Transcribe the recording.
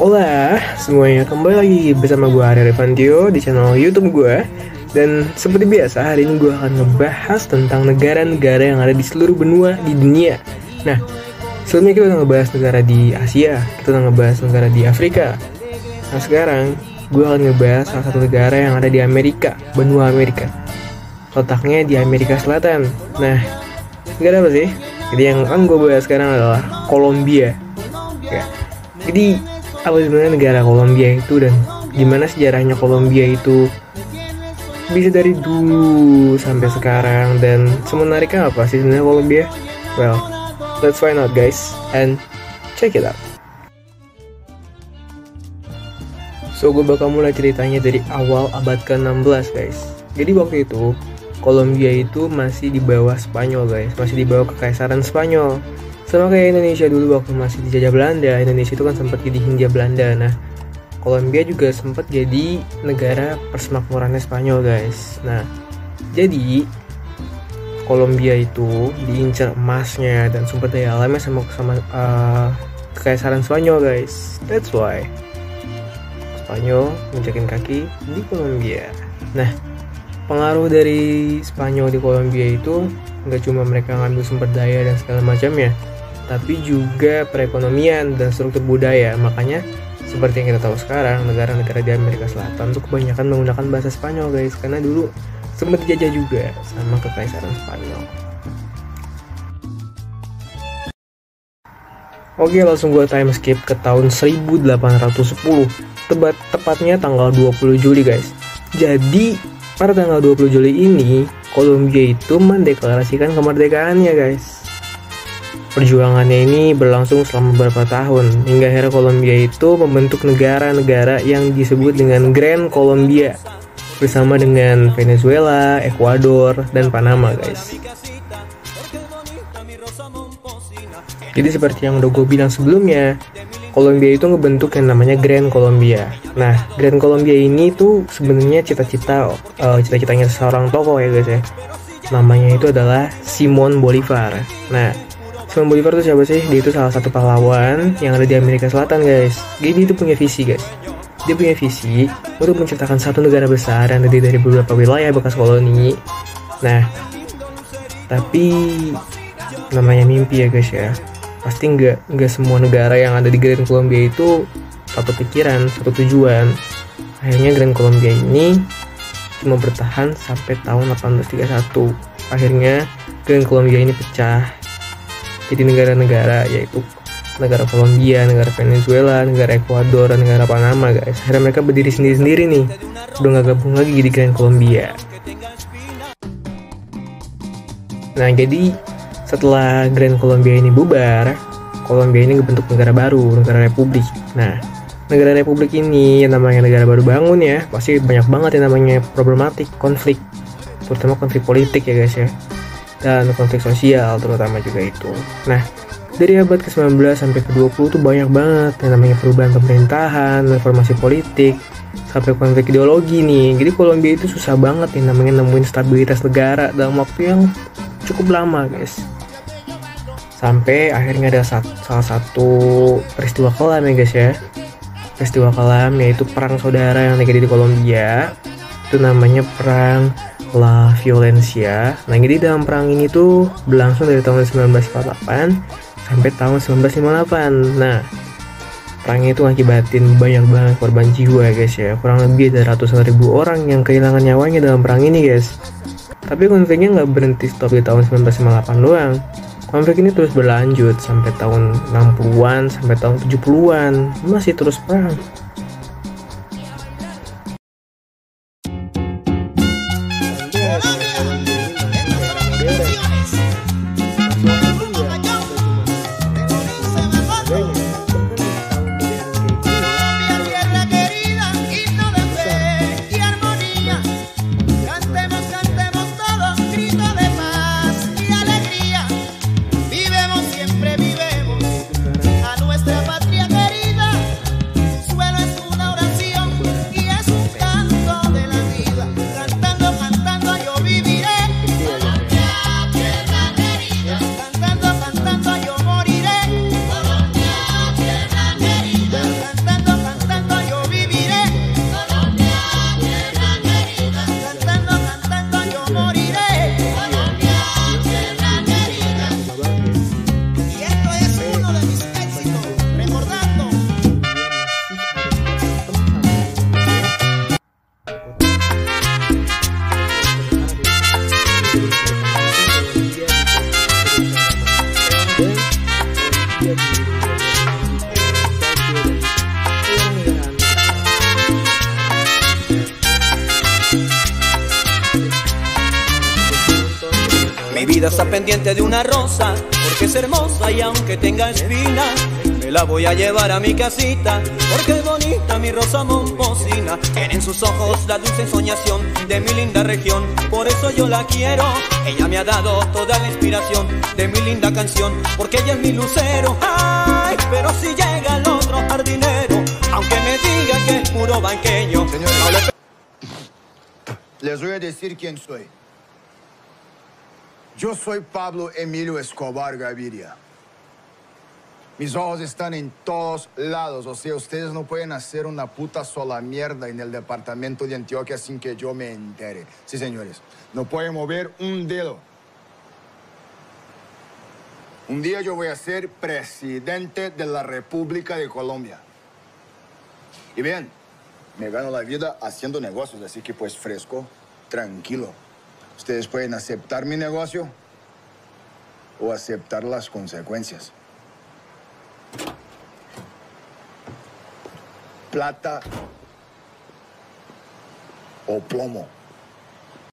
Hola semuanya, kembali lagi bersama gue Arya Revantio di channel YouTube gue. Dan seperti biasa, hari ini gue akan ngebahas tentang negara-negara yang ada di seluruh benua di dunia. Nah, sebelumnya kita udah ngebahas negara di Asia, kita udah ngebahas negara di Afrika. Nah sekarang, gue akan ngebahas salah satu negara yang ada di Amerika, benua Amerika. Letaknya di Amerika Selatan. Nah, negara apa sih? Jadi yang akan gue bahas sekarang adalah Kolombia. Ya. Jadi apa sebenarnya negara Kolombia itu dan gimana sejarahnya Kolombia itu bisa dari dulu sampai sekarang, dan semenariknya apa sih sebenarnya Kolombia? Well, let's find out guys and check it out. So gue bakal mulai ceritanya dari awal abad ke-16 guys. Jadi waktu itu Kolombia itu masih di bawah Spanyol guys, masih di bawah kekaisaran Spanyol. Sama kayak Indonesia dulu waktu masih dijajah Belanda. Indonesia itu kan sempat jadi Hindia Belanda. Nah, Kolombia juga sempat jadi negara persemakmurannya Spanyol guys. Nah, jadi Kolombia itu diincar emasnya dan sumber daya alamnya sama kekaisaran Spanyol guys. That's why Spanyol menjakin kaki di Kolombia. Nah, pengaruh dari Spanyol di Kolombia itu nggak cuma mereka ngambil sumber daya dan segala macamnya, tapi juga perekonomian dan struktur budaya. Makanya seperti yang kita tahu sekarang, negara-negara di Amerika Selatan tuh kebanyakan menggunakan bahasa Spanyol guys, karena dulu sempat dijajah juga sama kekaisaran Spanyol. Oke, langsung gue time skip ke tahun 1810, tepatnya tanggal 20 Juli guys. Jadi pada tanggal 20 Juli ini Kolombia itu mendeklarasikan kemerdekaannya guys. Perjuangannya ini berlangsung selama beberapa tahun hingga akhirnya Kolombia itu membentuk negara-negara yang disebut dengan Grand Colombia bersama dengan Venezuela, Ekuador, dan Panama guys. Jadi seperti yang udah gue bilang sebelumnya, Kolombia itu ngebentuk yang namanya Grand Colombia. Nah, Grand Colombia ini tuh sebenarnya cita-citanya seorang tokoh ya guys ya. Namanya itu adalah Simón Bolívar. Nah, Simón Bolívar itu siapa sih? Dia itu salah satu pahlawan yang ada di Amerika Selatan guys. Jadi dia itu punya visi guys. Dia punya visi untuk menciptakan satu negara besar yang terdiri dari beberapa wilayah bekas koloni. Nah, tapi namanya mimpi ya guys ya. Pasti nggak semua negara yang ada di Grand Colombia itu satu pikiran, satu tujuan. Akhirnya Grand Colombia ini cuma bertahan sampai tahun 1831. Akhirnya Grand Colombia ini pecah jadi negara-negara, yaitu negara Kolombia, negara Venezuela, negara Ekuador, dan negara Panama guys. Akhirnya mereka berdiri sendiri-sendiri nih, udah nggak gabung lagi di Grand Colombia. Nah, jadi setelah Grand Colombia ini bubar, Kolombia ini ngebentuk negara baru, negara republik. Nah, negara republik ini yang namanya negara baru bangun ya, pasti banyak banget yang namanya problematik, konflik, terutama konflik politik ya guys ya, dan konflik sosial terutama juga itu. Nah, dari abad ke-19 sampai ke-20 tuh banyak banget yang namanya perubahan pemerintahan, reformasi politik, sampai konflik ideologi nih. Jadi Kolombia itu susah banget yang namanya nemuin stabilitas negara dalam waktu yang cukup lama guys. Sampai akhirnya ada salah satu peristiwa kelam ya guys ya. Peristiwa kelam yaitu perang saudara yang terjadi di Kolombia. Itu namanya perang La Violencia. Nah, jadi dalam perang ini tuh berlangsung dari tahun 1948 sampai tahun 1958. Nah, perang itu ngakibatin banyak banget korban jiwa ya guys ya. Kurang lebih ada ratusan ribu orang yang kehilangan nyawanya dalam perang ini guys. Tapi konfliknya nggak berhenti stop di tahun 1958 doang. Konflik ini terus berlanjut sampai tahun 60-an, sampai tahun 70-an. Masih terus perang. Viviré vida está pendiente de una rosa, porque es hermosa y aunque tenga espinas, me la voy a llevar a mi casita, porque es bonita mi rosa momposina. Tiene en sus ojos la dulce ensoñación de mi linda región, por eso yo la quiero. Ella me ha dado toda la inspiración de mi linda canción, porque ella es mi lucero. Ay, pero si llega el otro jardinero, aunque me diga que es puro banqueño. Señores, les voy a decir quién soy. Yo soy Pablo Emilio Escobar Gaviria. Mis ojos están en todos lados, o sea, ustedes no pueden hacer una puta sola mierda en el departamento de Antioquia sin que yo me entere. Sí, señores, no pueden mover un dedo. Un día yo voy a ser presidente de la República de Colombia. Y bien, me gano la vida haciendo negocios, así que pues fresco, tranquilo. Ustedes pueden aceptar mi negocio o aceptar las consecuencias. Plata o plomo.